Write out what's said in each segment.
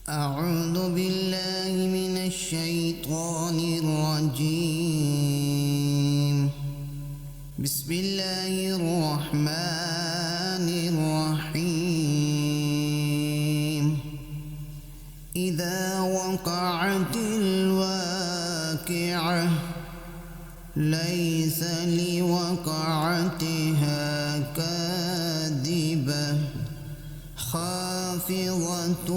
أعوذ بالله من الشيطان الرجيم. بسم الله الرحمن الرحيم. إذا وقعت الواقعة ليس لوقعتها كاذبة خافضة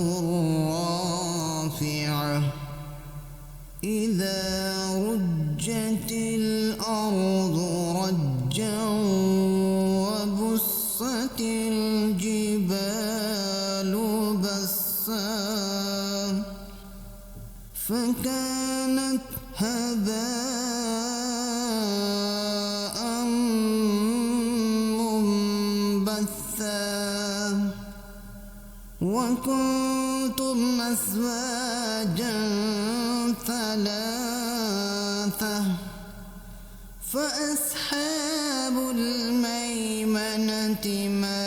رافعة إذا رجت الأرض رجا وبست الجبال بسا فكانت هباء منبثا وكنتم أزواجا ثلاثة فأصحاب الميمنة ما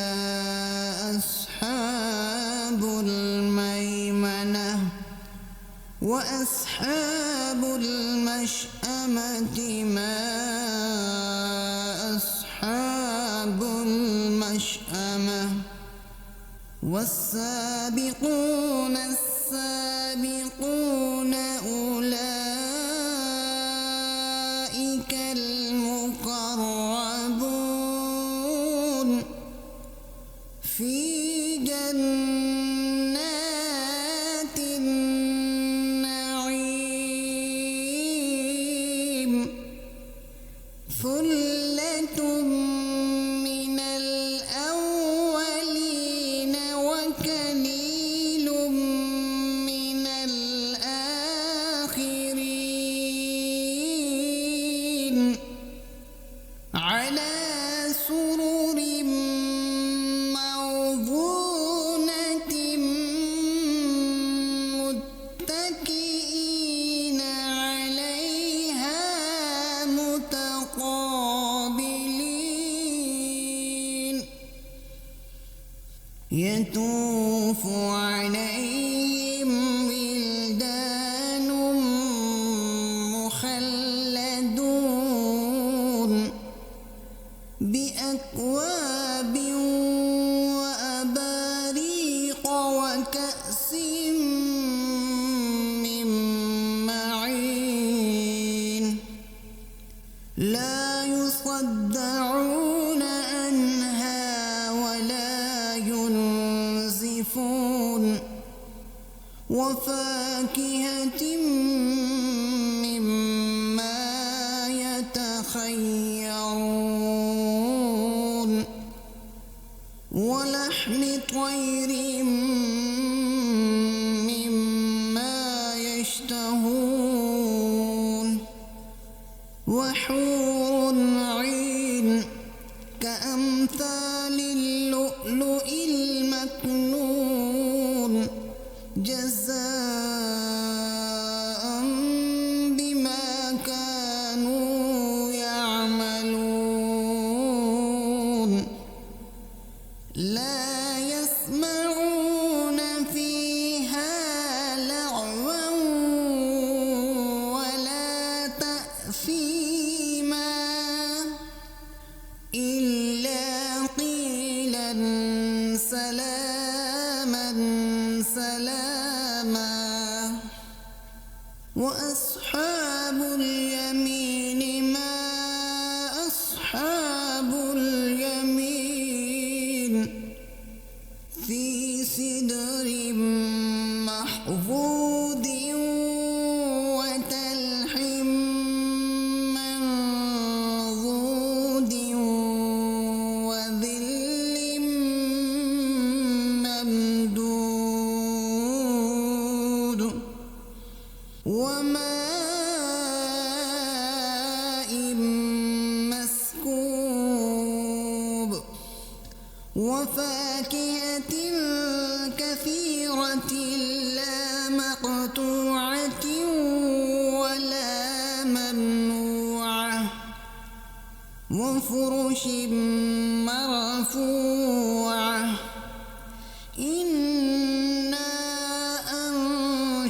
أصحاب الميمنة وأصحاب المشأمة ما أصحاب المشأمة والسابقون السابقون أولئك المقربون في جنات النعيم ثلة من الأولين وقليل من الآخرين على سرر موضونة متكئين عليها متقابلين يطوف عليهم ولدان مخلدون بأكواب وأباريق وكأس من معين لا يصدعون عنها ولا ينزفون وفاكهة مما يتخيرون ولحم طير مما يشتهون وحور عين كأمثال اللؤلؤ المكنون جزاء بما كانوا يعملون لا يسمعون فيها لغوا ولا تأثيما إلا قيلا سلاما سلاما وأصحاب اليمين ما أصحاب اليمين في سدر محفوظ وتلح منضود وظل ممدود وماء مسكوب وفاكهة كثيرة لا مقطوعة ولا ممنوعة وفرش مرفوعة إنا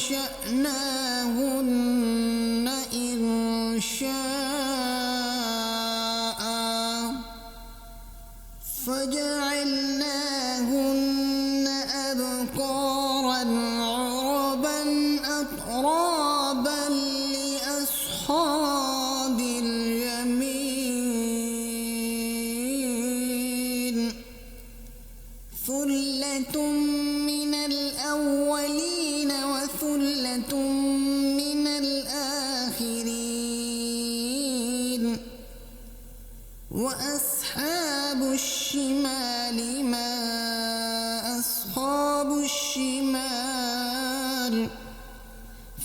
أنشأناهن إنشاء فجعلناهن أبكارا عربا أترابا لأصحاب اليمين ثلة من الأولين وثلة من الآخرين وأصحاب الشمال ما أصحاب الشمال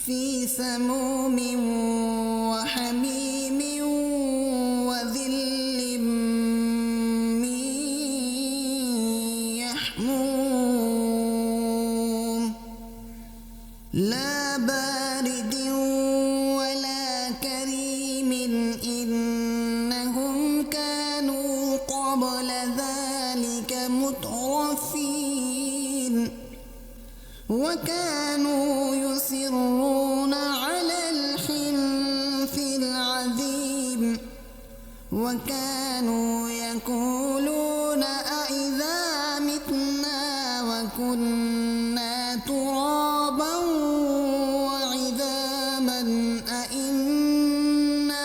في سموم وحميم وظل من يحموم لا بارد ولا كريم إنهم كانوا قبل ذلك مترفين وكانوا يصرون على الحنث العظيم وكانوا يقولون أإذا متنا وكنا ترابا وعظاما أإنا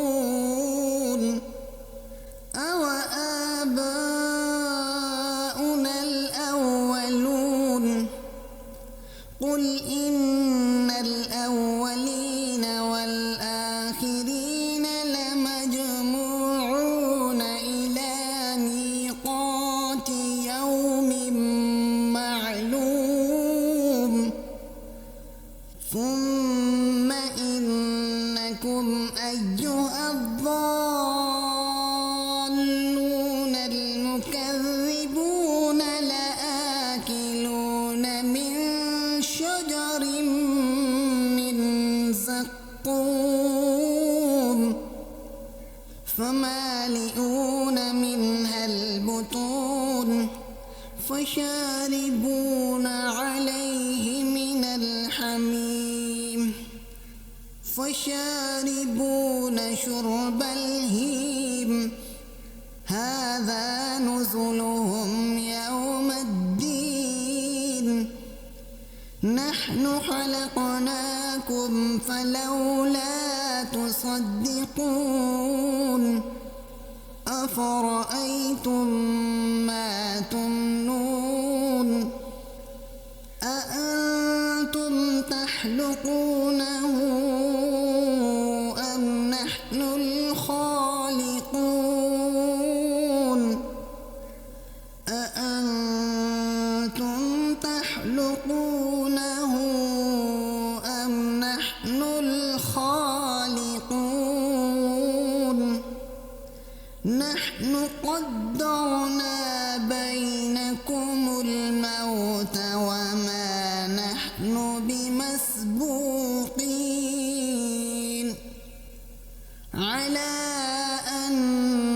لمبعوثون أو آباؤنا الأولون قل إن الأولين والآخرين لمجموعون إلى ميقات يوم معلوم ثم إنكم أيها الضالون المكذبون لآكلون من شجر من زقوم فمالئون منها البطون فشاربون عليه من الحميم فشاربون شرب الهيم هذا نزلهم يوم الدين نحن خلقناكم فلولا تصدقون أفرأيتم ما تمنون أأنتم تخلقونه أم نحن الخالقون أأنتم تخلقونه أم نحن الخالقون نحن قدرنا بينكم الموت وما نحن بمسبوقين على أن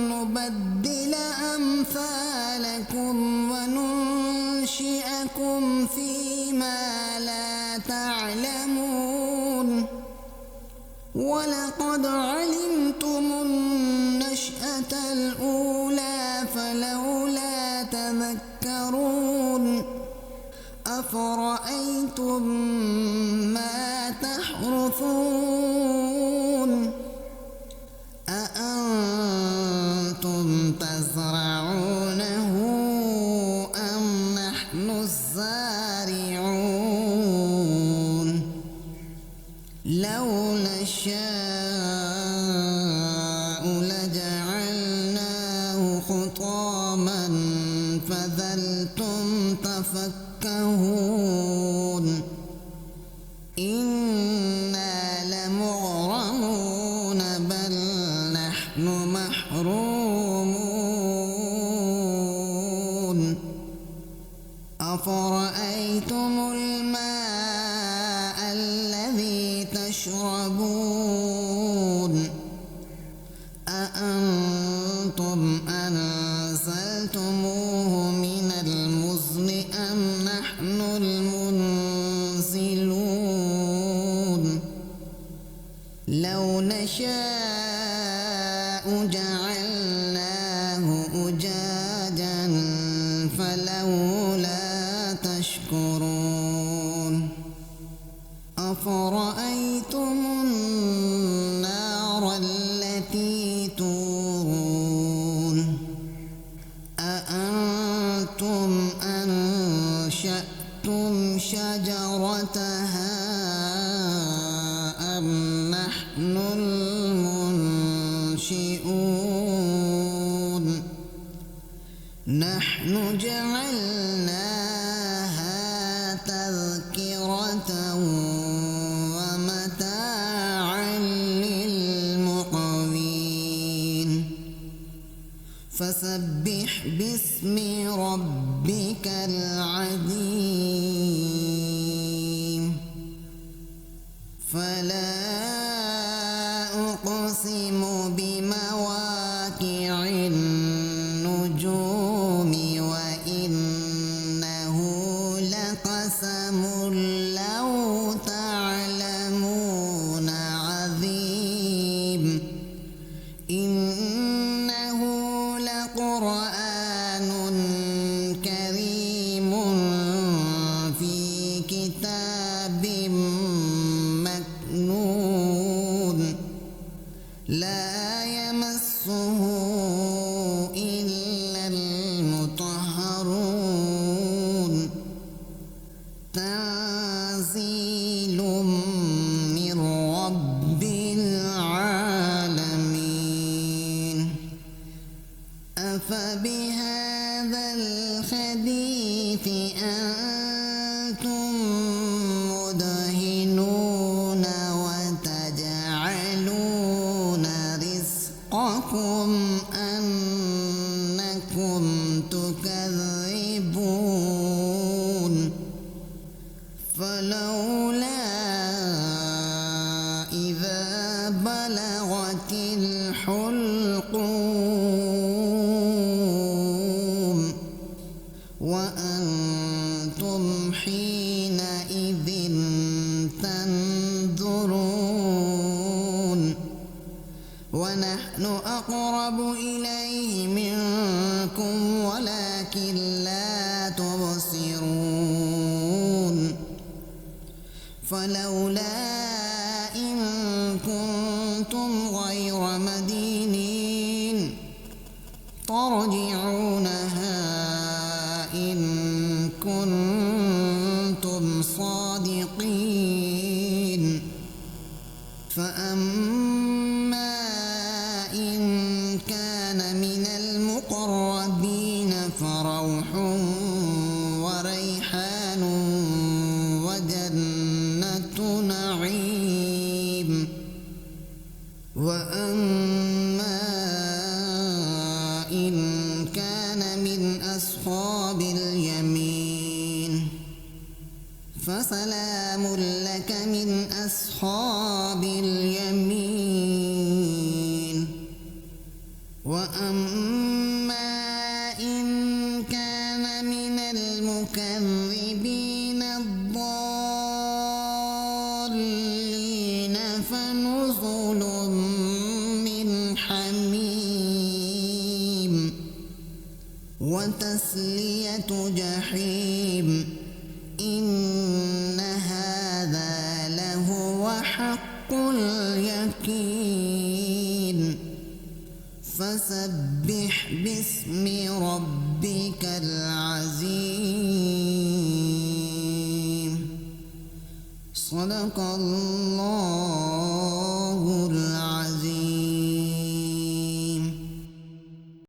نبدل أمثالكم وننشئكم فيما لا تعلمون ولقد علمتم النشأة الأولى فلولا تذكرون أفرأيتم ما تحرثون أأنتم تزرعونه أم نحن الزارعون لو نشاء لجعلناه حطاما فظلتم تفكهون إنا لمغرمون بل نحن محرومون أفرأيتم الماء الذي تشربون أأنتم أنزلتموه من المزن أم نحن المنزلون نشاء جعلناه أجاجا فلولا تشكرون أفرأيتم النار التي تورون أأنتم أنشأتم شجرتها أم نحن المنشئون نحن جعلناها تذكرة ومتاعا للمقوين فسبح باسم ربك العظيم فلا أقسم بمواقع النجوم وإنه لقسم لو تعلمون عظيم إنه لقرآن كريم في كتاب مكنون لا يمسه إلا المطهرون تنزيل من رب العالمين أفبهذا الحديث أنتم مدهنون وتجعلون رزقكم أنكم تكذبون فلولا إذا بلغت الحلقوم وأنتم حينئذ تنظرون ونحن أقرب إليه منكم ولكن لا تبصرون فلولا إن كنتم غير مدينين ترجعونها إن كنتم صادقين فأما إن كان من المقربين فروح وريحان وجنة نعيم وأما إن كان من أصحاب اليمين فسلام لك من أصحاب اليمين وأما إن كان من المكذبين الضالين فنزل من حميم وتسلية جحيم إن هذا لهو حق اليقين فسبح باسم ربك العظيم صدق الله